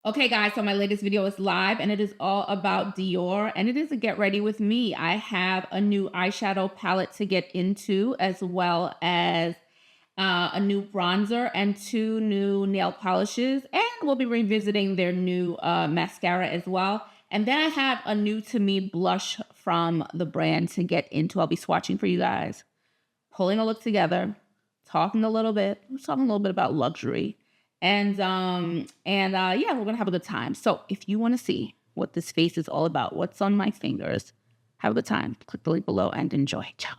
Okay, guys, so my latest video is live and it is all about Dior and it is a get ready with me. I have a new eyeshadow palette to get into as well as a new bronzer and two new nail polishes. And we'll be revisiting their new mascara as well. And then I have a new to me blush from the brand to get into. I'll be swatching for you guys, pulling a look together, talking a little bit, about luxury. Yeah, we're gonna have a good time. So if you want to see what this face is all about, what's on my fingers, have a good time. Click the link below and enjoy. Ciao.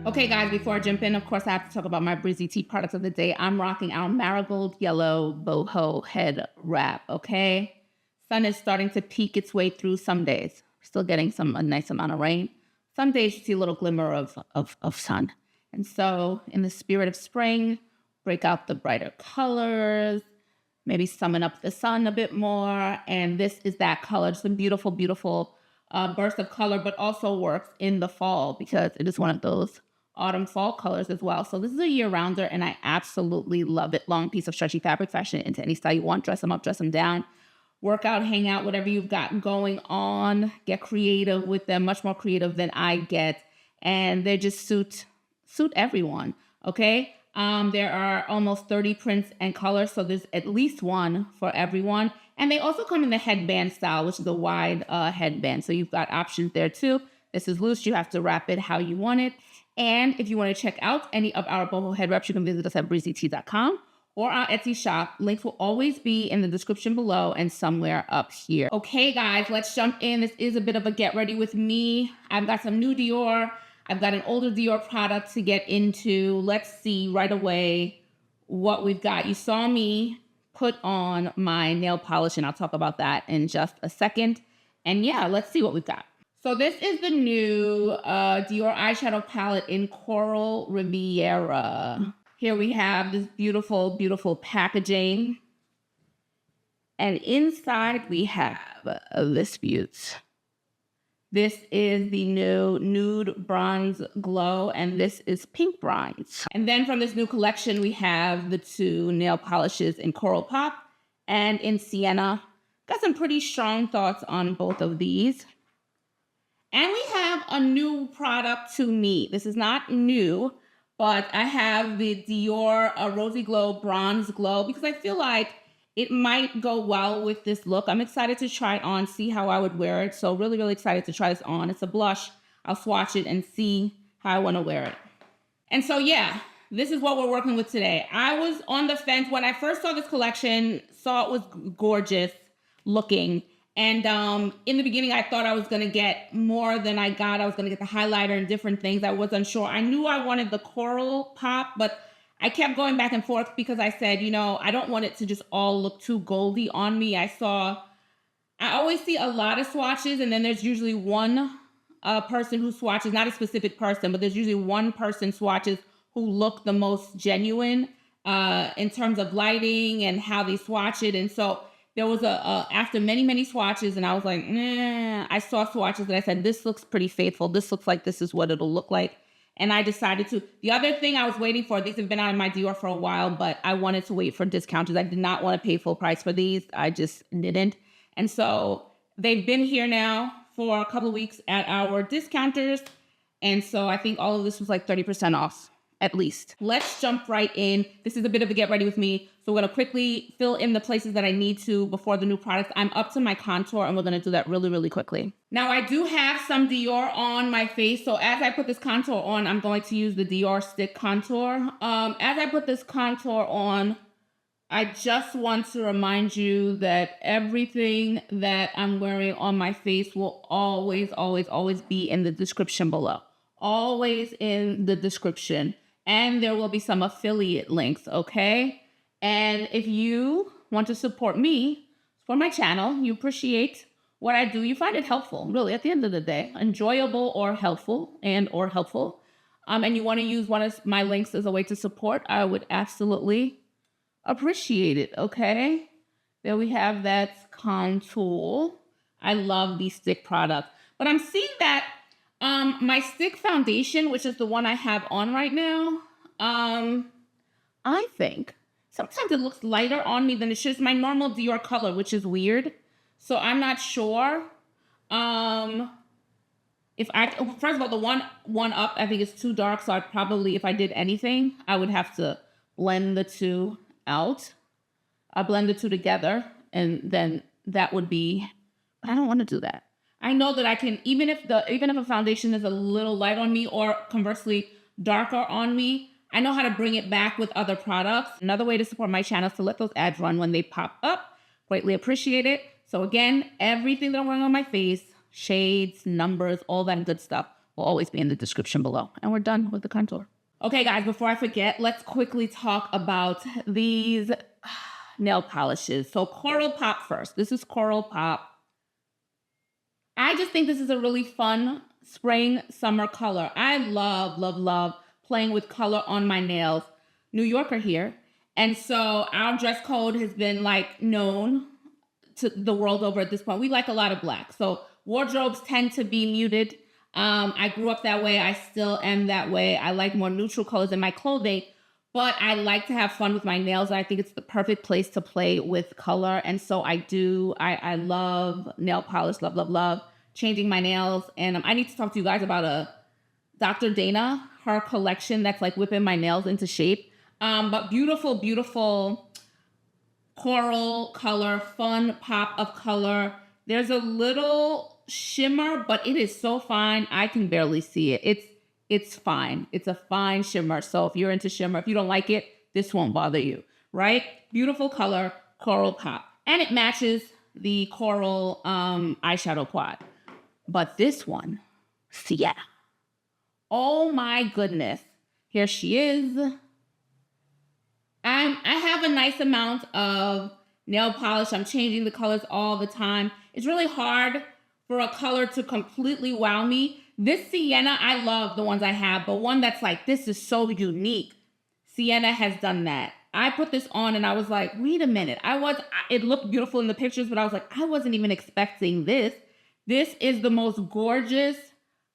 Okay, guys, before I jump in, of course, I have to talk about my Breezy tea products of the day. I'm rocking our Marigold Yellow Boho Head Wrap, okay? Sun is starting to peek its way through some days. Still getting a nice amount of rain. Some days you see a little glimmer of sun. And so, in the spirit of spring, break out the brighter colors, maybe summon up the sun a bit more. And this is that color. Just a beautiful, beautiful burst of color, but also works in the fall because it is one of those autumn fall colors as well. So this is a year-rounder and I absolutely love it. Long piece of stretchy fabric, fashion it into any style you want. Dress them up, dress them down. Work out, hang out, whatever you've got going on. Get creative with them, much more creative than I get. And they just suit everyone, okay? There are almost 30 prints and colors, so there's at least one for everyone. And they also come in the headband style, which is a wide headband. So you've got options there too. This is loose. You have to wrap it how you want it. And if you want to check out any of our Boho head wraps, you can visit us at breezytea.com or our Etsy shop. Links will always be in the description below and somewhere up here. Okay, guys, let's jump in. This is a bit of a get ready with me. I've got some new Dior. I've got an older Dior product to get into. Let's see right away what we've got. You saw me put on my nail polish, and I'll talk about that in just a second. And yeah, let's see what we've got. So this is the new Dior eyeshadow palette in Coral Riviera. Here we have this beautiful, beautiful packaging. And inside we have this beaut. This is the new Nude Bronze Glow, and this is Pink Bronze. And then from this new collection, we have the two nail polishes in Coral Pop and in Sienna. Got some pretty strong thoughts on both of these. And we have a new product to me. This is not new, but I have the Dior Rosy Glow Bronze Glow because I feel like it might go well with this look. I'm excited to try it on, see how I would wear it. So really, really excited to try this on. It's a blush. I'll swatch it and see how I want to wear it. And so, yeah, this is what we're working with today. I was on the fence when I first saw this collection, saw it was gorgeous looking. And in the beginning, I thought I was going to get more than I got. I was going to get the highlighter and different things. I was unsure. I knew I wanted the Coral Pop, but I kept going back and forth because I said, you know, I don't want it to just all look too goldy on me. I always see a lot of swatches, and then there's usually one person who swatches, not a specific person, but there's usually one person swatches who look the most genuine in terms of lighting and how they swatch it. And so there was after many, many swatches, and I was like, nah, I saw swatches and I said, this looks pretty faithful. This looks like this is what it'll look like. And I decided to. The other thing I was waiting for, these have been out of my Dior for a while, but I wanted to wait for discounters. I did not want to pay full price for these. I just didn't. And so they've been here now for a couple of weeks at our discounters. And so I think all of this was like 30% off, at least. Let's jump right in. This is a bit of a get ready with me. So we're gonna quickly fill in the places that I need to before the new products. I'm up to my contour and we're gonna do that really, really quickly. Now I do have some Dior on my face. So as I put this contour on, I'm going to use the Dior Stick Contour. As I put this contour on, I just want to remind you that everything that I'm wearing on my face will always, always, always be in the description below. Always in the description. And there will be some affiliate links, okay? And if you want to support me, for my channel, you appreciate what I do, you find it helpful, really, at the end of the day, enjoyable or helpful, and you want to use one of my links as a way to support, I would absolutely appreciate it, okay? There we have that contour. I love these stick products. But I'm seeing that my stick foundation, which is the one I have on right now, I think sometimes it looks lighter on me than it should. It's my normal Dior color, which is weird. So I'm not sure. First of all, the one up, I think is too dark. So I'd probably, if I did anything, I would have to blend the two out. I'll blend the two together, and then that would be, but I don't want to do that. I know that I can, even if a foundation is a little light on me or conversely darker on me, I know how to bring it back with other products. Another way to support my channel is to let those ads run when they pop up. Greatly appreciate it. So again, everything that I'm wearing on my face, shades, numbers, all that good stuff will always be in the description below. And we're done with the contour. Okay, guys, before I forget, let's quickly talk about these nail polishes. So Coral Pop first. This is Coral Pop. I just think this is a really fun spring, summer color. I love, love, love playing with color on my nails. New Yorker here. And so our dress code has been like known to the world over at this point. We like a lot of black. So wardrobes tend to be muted. I grew up that way. I still am that way. I like more neutral colors in my clothing, but I like to have fun with my nails. I think it's the perfect place to play with color. And so I do. I love nail polish, love, love, love changing my nails. And I need to talk to you guys about a Dr. Dana, her collection that's like whipping my nails into shape. But beautiful, beautiful coral color, fun pop of color. There's a little shimmer, but it is so fine. I can barely see it. It's fine. It's a fine shimmer. So if you're into shimmer, if you don't like it, this won't bother you, right? Beautiful color, Coral Pop. And it matches the coral eyeshadow quad. But this one, Sienna. Oh my goodness. Here she is. I have a nice amount of nail polish. I'm changing the colors all the time. It's really hard for a color to completely wow me. This Sienna, I love the ones I have, but one that's like, this is so unique. Sienna has done that. I put this on and I was like, wait a minute. It looked beautiful in the pictures, but I was like, I wasn't even expecting this. This is the most gorgeous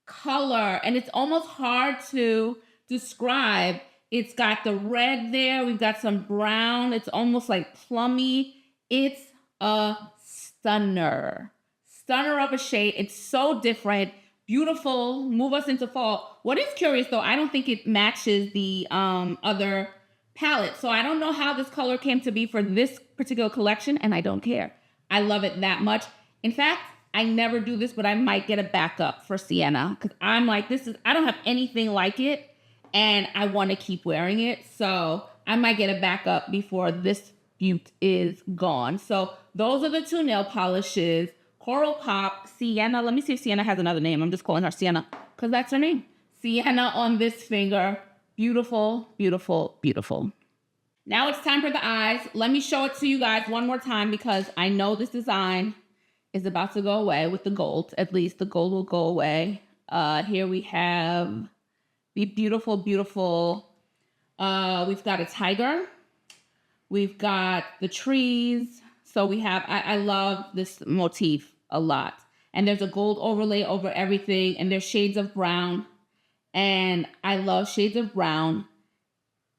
color, and it's almost hard to describe. It's got the red there. We've got some brown. It's almost like plummy. It's a stunner. Stunner of a shade. It's so different. Beautiful. Move us into fall. What is curious, though, I don't think it matches the other palette. So I don't know how this color came to be for this particular collection, and I don't care. I love it that much. In fact, I never do this, but I might get a backup for Sienna because I'm like, I don't have anything like it, and I want to keep wearing it. So I might get a backup before this beaut is gone. So those are the two nail polishes. Coral Pop, Sienna. Let me see if Sienna has another name. I'm just calling her Sienna because that's her name. Sienna on this finger. Beautiful, beautiful, beautiful. Now it's time for the eyes. Let me show it to you guys one more time because I know this design is about to go away with the gold. At least the gold will go away. Here we have the beautiful, beautiful, we've got a tiger. We've got the trees. So we have, I love this motif a lot. And there's a gold overlay over everything. And there's shades of brown. And I love shades of brown.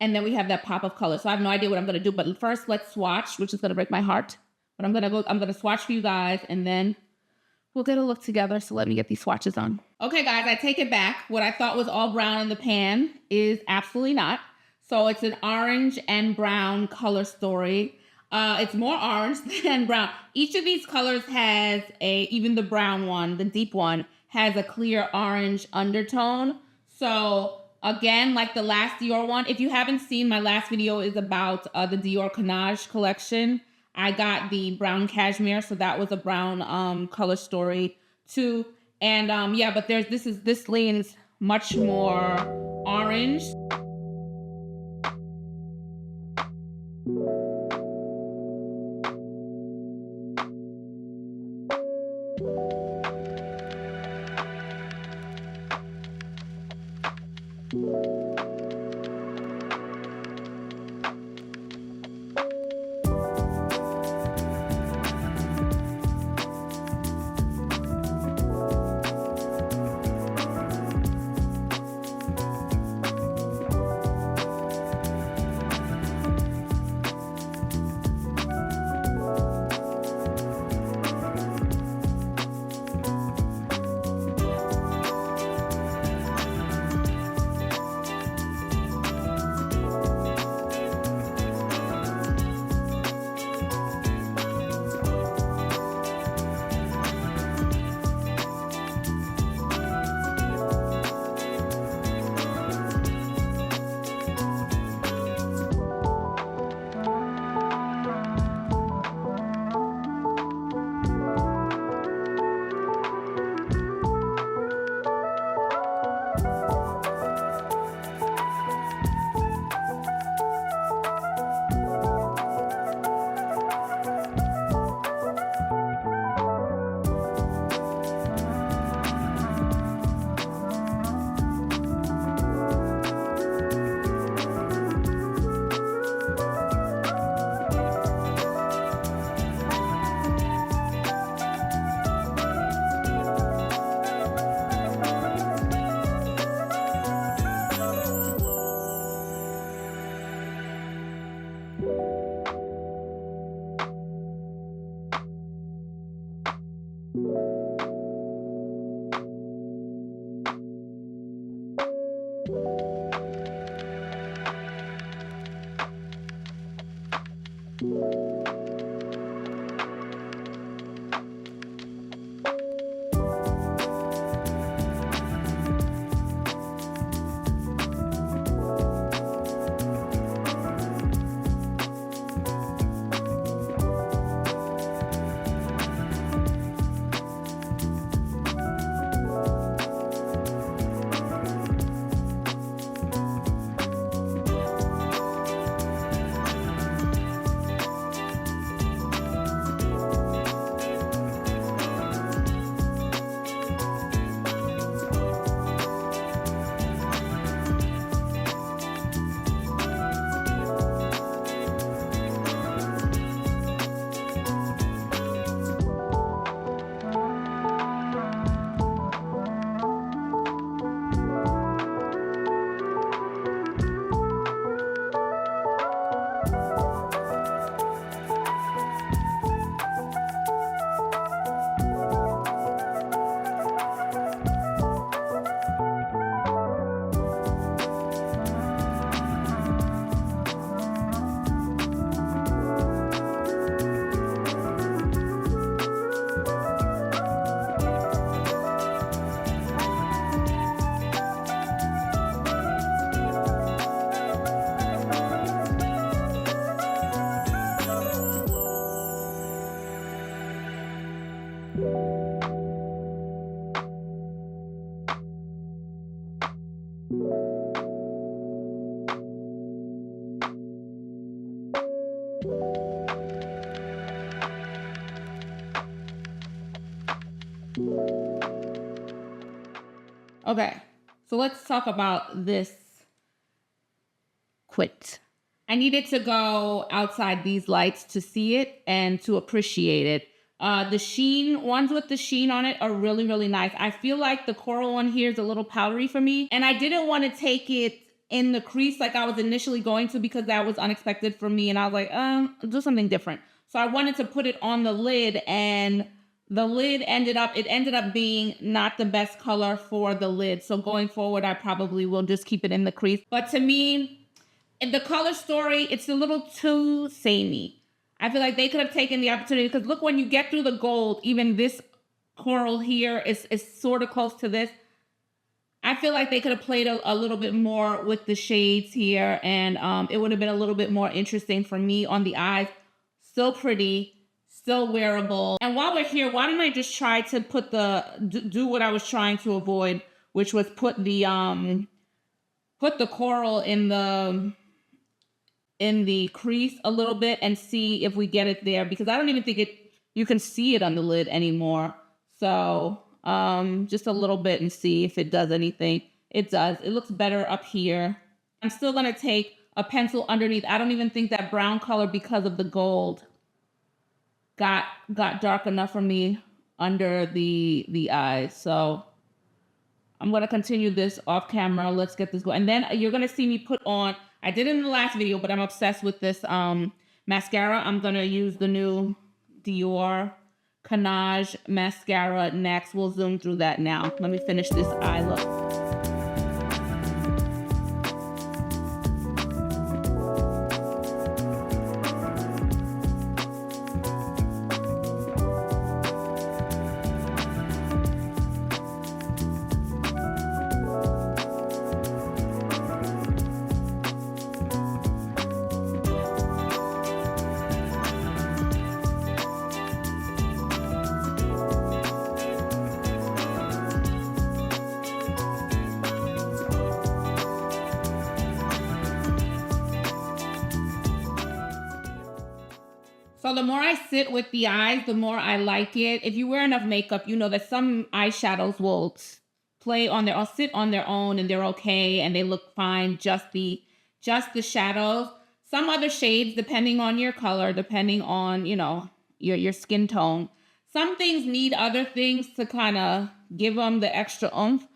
And then we have that pop of color. So I have no idea what I'm going to do. But first, let's swatch, which is going to break my heart. But I'm going to swatch for you guys. And then we'll get a look together. So let me get these swatches on. Okay, guys, I take it back. What I thought was all brown in the pan is absolutely not. So it's an orange and brown color story. It's more orange than brown. Each of these colors has even the brown one, the deep one, has a clear orange undertone. So again, like the last Dior one, if you haven't seen, my last video is about the Dior Couleurs collection. I got the brown cashmere, so that was a brown color story too. And yeah, but this leans much more orange. Okay, so let's talk about this quit. I needed to go outside these lights to see it and to appreciate it. The sheen, ones with the sheen on it are really, really nice. I feel like the coral one here is a little powdery for me, and I didn't want to take it in the crease like I was initially going to because that was unexpected for me, and I was like, do something different. So I wanted to put it on the lid and the lid ended up being not the best color for the lid. So going forward, I probably will just keep it in the crease. But to me, in the color story, it's a little too samey. I feel like they could have taken the opportunity, because look, when you get through the gold, even this coral here is sort of close to this. I feel like they could have played a little bit more with the shades here, and it would have been a little bit more interesting for me on the eyes. Still pretty, still wearable. And while we're here, why don't I just try to put do what I was trying to avoid, which was put the coral in the crease a little bit and see if we get it there, because I don't even think you can see it on the lid anymore. So just a little bit and see if it does anything. It does. It looks better up here. I'm still going to take a pencil underneath. I don't even think that brown color, because of the gold, got dark enough for me under the eyes. So I'm going to continue this off camera. Let's get this going. And then you're going to see me put on, I did it in the last video, but I'm obsessed with this mascara. I'm going to use the new Dior Nude mascara next. We'll zoom through that now. Let me finish this eye look. So the more I sit with the eyes, the more I like it. If you wear enough makeup, you know that some eyeshadows will play on their own, sit on their own, and they're okay and they look fine, just the shadows. Some other shades, depending on your color, depending on, you know, your skin tone, some things need other things to kind of give them the extra oomph.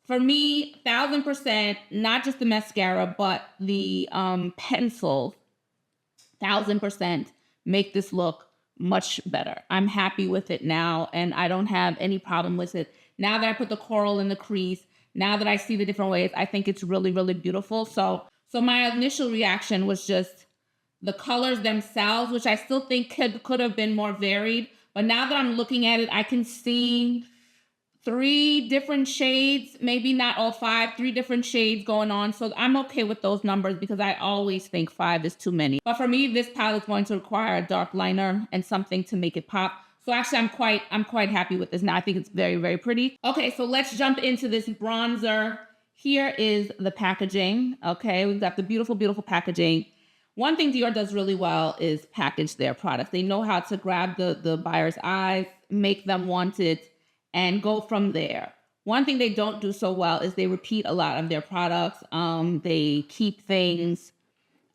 For me, 1000%, not just the mascara, but the pencils, 1000%. Make this look much better. I'm happy with it now, and I don't have any problem with it. Now that I put the coral in the crease, now that I see the different ways, I think it's really, really beautiful. So my initial reaction was just the colors themselves, which I still think could have been more varied. But now that I'm looking at it, I can see 3 different shades, maybe not all 5, 3 different shades going on. So I'm okay with those numbers, because I always think 5 is too many. But for me, this palette's going to require a dark liner and something to make it pop. So actually, I'm quite happy with this now. I think it's very, very pretty. Okay, so let's jump into this bronzer. Here is the packaging. Okay, we've got the beautiful, beautiful packaging. One thing Dior does really well is package their products. They know how to grab the buyer's eyes, make them want it, and go from there. One thing they don't do so well is they repeat a lot of their products. They keep things,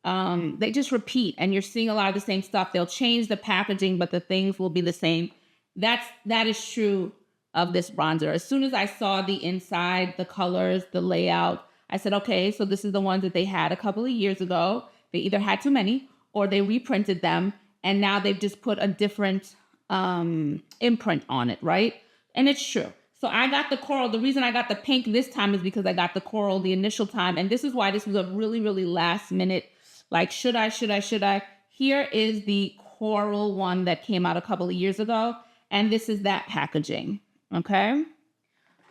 they just repeat, and you're seeing a lot of the same stuff. They'll change the packaging, but the things will be the same. That is true of this bronzer. As soon as I saw the inside, the colors, the layout, I said, okay, so this is the ones that they had a couple of years ago. They either had too many or they reprinted them, and now they've just put a different imprint on it, right? And it's true. So I got the coral. The reason I got the pink this time is because I got the coral the initial time. And this is why this was a really, really last minute, like, should I? Here is the coral one that came out a couple of years ago. And this is that packaging, okay?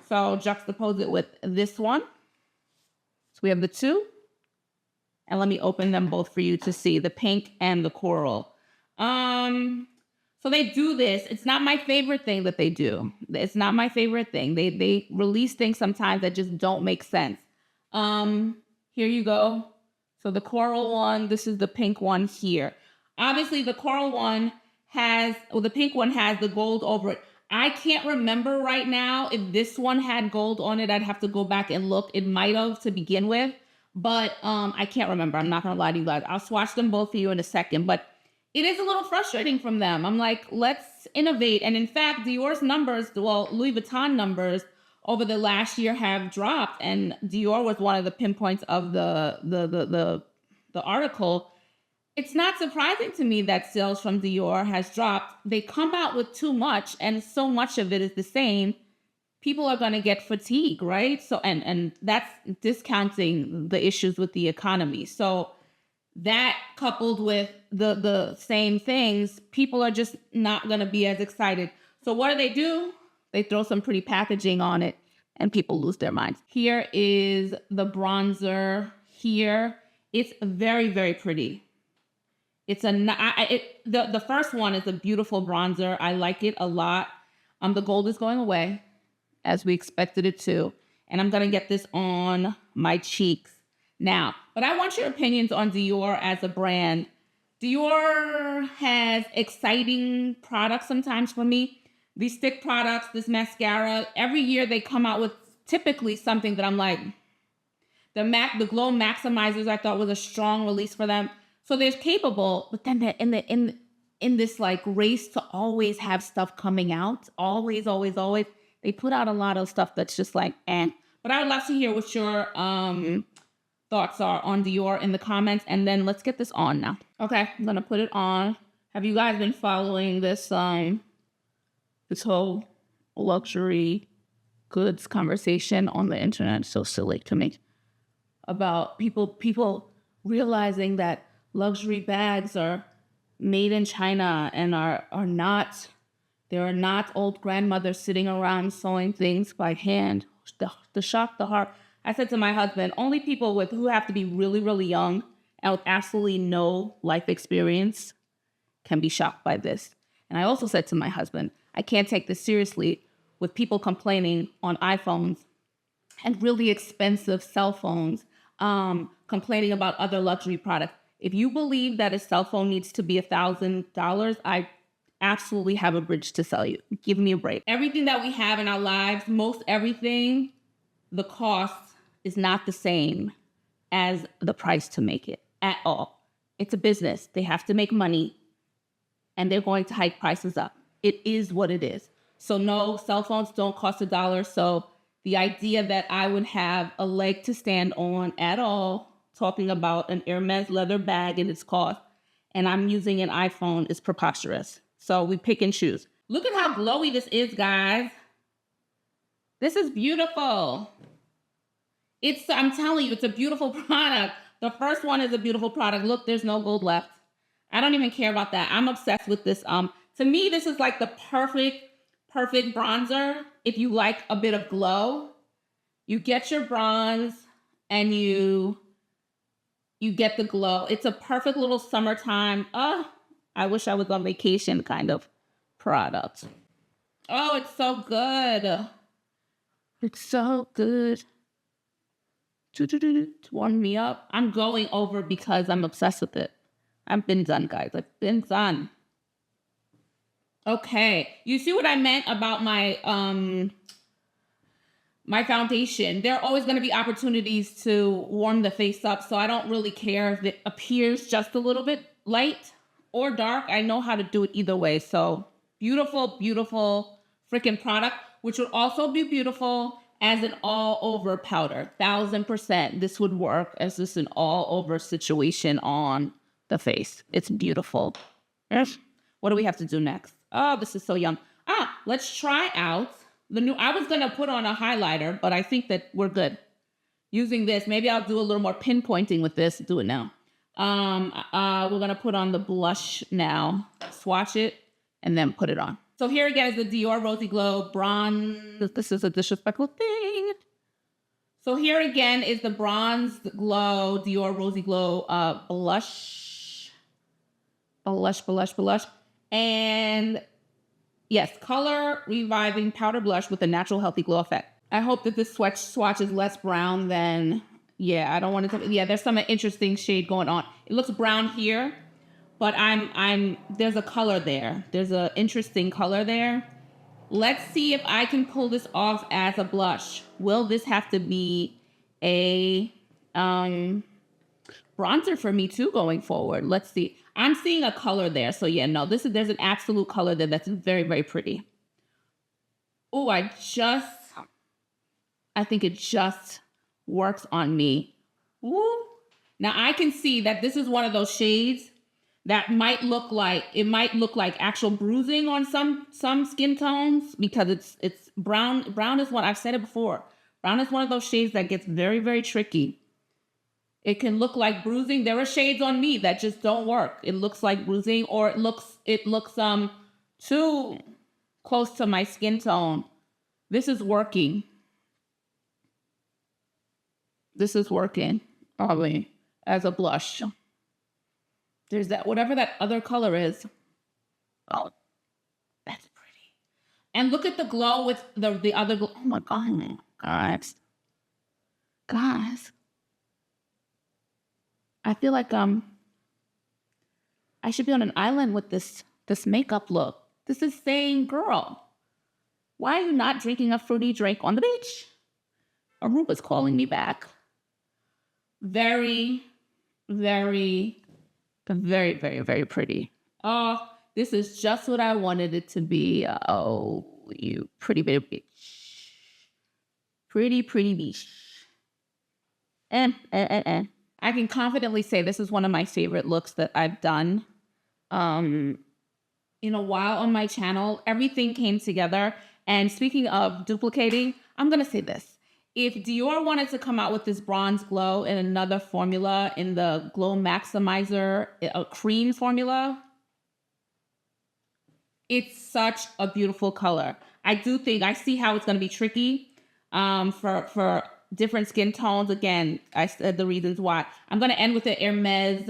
So juxtapose it with this one. So we have the 2. And let me open them both for you to see, the pink and the coral. So they do this. It's not my favorite thing that they do. It's not my favorite thing. They release things sometimes that just don't make sense. Here you go. So the coral one, this is the pink one here. Obviously the coral one the pink one has the gold over it. I can't remember right now if this one had gold on it. I'd have to go back and look. It might have to begin with, but I can't remember. I'm not gonna lie to you guys. I'll swatch them both for you in a second, but it is a little frustrating from them. I'm like, let's innovate. And in fact, Dior's numbers, well, Louis Vuitton numbers over the last year have dropped. And Dior was one of the pinpoints of the article. It's not surprising to me that sales from Dior has dropped. They come out with too much, and so much of it is the same. People are going to get fatigue, right? So, and that's discounting the issues with the economy. So that coupled with the same things, people are just not going to be as excited. So what do? They throw some pretty packaging on it, and people lose their minds. Here is the bronzer here. It's very, very pretty. It's the first one is a beautiful bronzer. I like it a lot. The gold is going away, as we expected it to. And I'm going to get this on my cheeks now. But I want your opinions on Dior as a brand. Dior has exciting products sometimes for me. These stick products, this mascara, every year they come out with typically something that I'm like, the Glow Maximizers I thought was a strong release for them. So they're capable, but then they're in this like race to always have stuff coming out. Always. They put out a lot of stuff that's just like, eh. But I would love to hear what your thoughts are on Dior in the comments. And then let's get this on now. Okay, I'm gonna put it on. Have you guys been following this this whole luxury goods conversation on the internet? It's so silly to me. About people realizing that luxury bags are made in China and are not, there are not old grandmothers sitting around sewing things by hand. The shock, the heart. I said to my husband, only people who have to be really, really young and with absolutely no life experience can be shocked by this. And I also said to my husband, I can't take this seriously with people complaining on iPhones and really expensive cell phones, complaining about other luxury products. If you believe that a cell phone needs to be $1,000, I absolutely have a bridge to sell you. Give me a break. Everything that we have in our lives, most everything, the cost is not the same as the price to make it at all. It's a business. They have to make money and they're going to hike prices up. It is what it is. So no, cell phones don't cost $1. So the idea that I would have a leg to stand on at all talking about an Hermes leather bag and its cost, and I'm using an iPhone is preposterous. So we pick and choose. Look at how glowy this is, guys. This is beautiful. I'm telling you, it's a beautiful product. The first one is a beautiful product. Look, there's no gold left. I don't even care about that. I'm obsessed with this. To me, this is like the perfect bronzer. If you like a bit of glow, you get your bronze and you get the glow. It's a perfect little summertime. I wish I was on vacation kind of product. Oh, it's so good. It's so good. To warm me up. I'm going over because I'm obsessed with it. I've been done, guys. I've been done. Okay. You see what I meant about my my foundation? There are always going to be opportunities to warm the face up. So I don't really care if it appears just a little bit light or dark. I know how to do it either way. So beautiful, beautiful freaking product, which would also be beautiful as an all over powder. 1000%. This would work as just an all over situation on the face. It's beautiful. What do we have to do next? Oh, this is so yum. Let's try out the new. I was going to put on a highlighter, but I think that we're good. Using this, maybe I'll do a little more pinpointing with this. Do it now. We're going to put on the blush now. Swatch it and then put it on. So here again is the Dior Rosy Glow Bronze. This is a disrespectful thing. So here again is the Bronze Glow Dior Rosy Glow blush. Blush. And yes, color reviving powder blush with a natural healthy glow effect. I hope that this swatch is less brown than, I don't want to, there's some interesting shade going on. It looks brown here, but there's a color there. There's an interesting color there. Let's see if I can pull this off as a blush. Will this have to be a bronzer for me too going forward? Let's see. I'm seeing a color there. So there's an absolute color there that's very, very pretty. Oh, I think it just works on me. Ooh. Now I can see that this is one of those shades that might look like, it might look like actual bruising on some skin tones because it's brown. Brown is what I've said it before. Brown is one of those shades that gets very, very tricky. It can look like bruising. There are shades on me that just don't work. It looks like bruising, or it looks too close to my skin tone. This is working. This is working, probably, as a blush. There's that, whatever that other color is. Oh, that's pretty. And look at the glow with the other glow. Oh my God, guys. Guys. I feel like I should be on an island with this makeup look. This is saying, girl, why are you not drinking a fruity drink on the beach? Aruba's calling me back. Very, very, very, very, very pretty. Oh, this is just what I wanted it to be. Oh, you pretty baby beach. Pretty, pretty beach. I can confidently say this is one of my favorite looks that I've done in a while on my channel. Everything came together. And speaking of duplicating, I'm going to say this. If Dior wanted to come out with this bronze glow in another formula, in the Glow Maximizer cream formula, it's such a beautiful color. I see how it's going to be tricky for different skin tones. Again, I said the reasons why. I'm going to end with the Hermes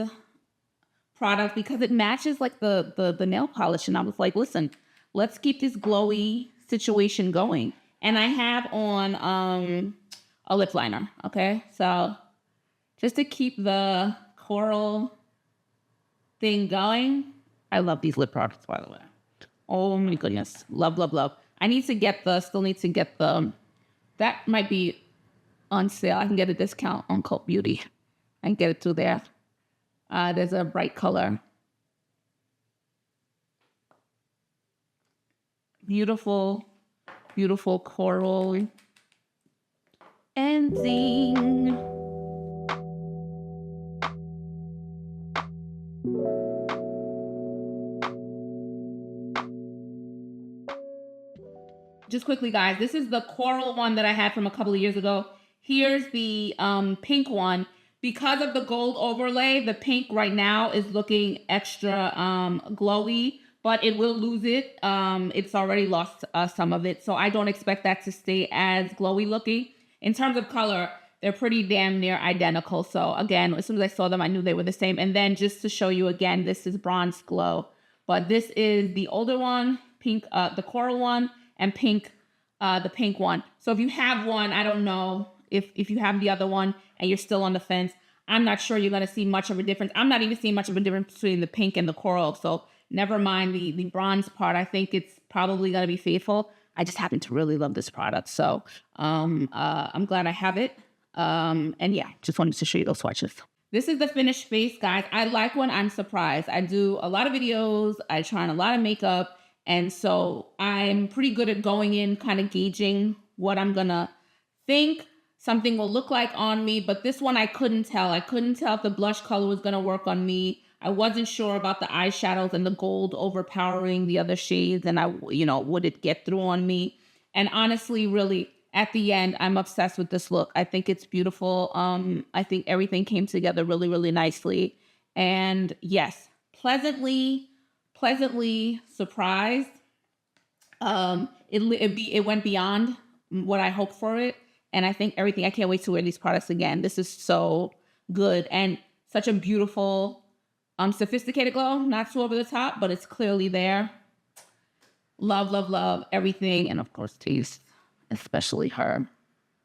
product because it matches like the nail polish. And I was like, listen, let's keep this glowy situation going. And I have on a lip liner, okay? So just to keep the coral thing going. I love these lip products, by the way. Oh my goodness. Love, love, love. Still need to get the, that might be on sale. I can get a discount on Cult Beauty. I can get it through there. There's a bright color. Beautiful, beautiful coral ending. Just quickly, guys, this is the coral one that I had from a couple of years ago. Here's the pink one. Because of the gold overlay, the pink right now is looking extra glowy, but it will lose it. It's already lost some of it, so I don't expect that to stay as glowy looking. In terms of color, they're pretty damn near identical. So again, as soon as I saw them, I knew they were the same. And then just to show you again, this is Bronze Glow, but this is the older one, pink, the coral one, and pink, the pink one. So if you have one, I don't know if you have the other one and you're still on the fence, I'm not sure you're going to see much of a difference. I'm not even seeing much of a difference between the pink and the coral. So never mind the bronze part. I think it's probably going to be faithful. I just happen to really love this product. So I'm glad I have it. And yeah, just wanted to show you those swatches. This is the finished face, guys. I like when I'm surprised. I do a lot of videos. I try on a lot of makeup. And so I'm pretty good at going in, kind of gauging what I'm going to think something will look like on me. But this one, I couldn't tell. I couldn't tell if the blush color was going to work on me. I wasn't sure about the eyeshadows and the gold overpowering the other shades. And would it get through on me? And honestly, really, at the end, I'm obsessed with this look. I think it's beautiful. I think everything came together really, really nicely. And yes, pleasantly surprised. It went beyond what I hoped for it. And I think I can't wait to wear these products again. This is so good and such a beautiful, sophisticated glow. Not so over the top, but it's clearly there. Love, love, love everything. And of course, taste, especially her.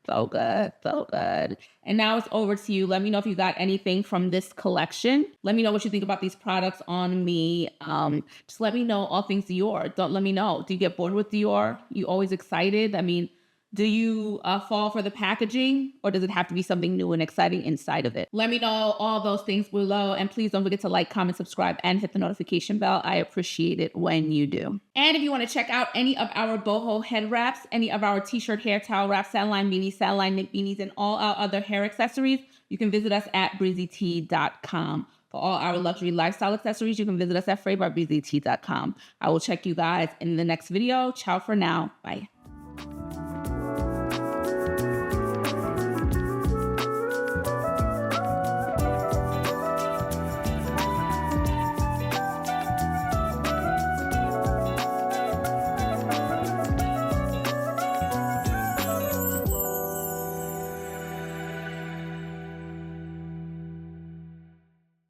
So good, so good. And now it's over to you. Let me know if you got anything from this collection. Let me know what you think about these products on me. Just let me know all things Dior. Don't let me know. Do you get bored with Dior? You always excited? I mean, do you fall for the packaging, or does it have to be something new and exciting inside of it? Let me know all those things below. And please don't forget to like, comment, subscribe, and hit the notification bell. I appreciate it when you do. And if you want to check out any of our boho head wraps, any of our t-shirt, hair towel wraps, satin beanies, satin knit beanies, and all our other hair accessories, you can visit us at breezytea.com. For all our luxury lifestyle accessories, you can visit us at freightbybreezyt.com. I will check you guys in the next video. Ciao for now. Bye.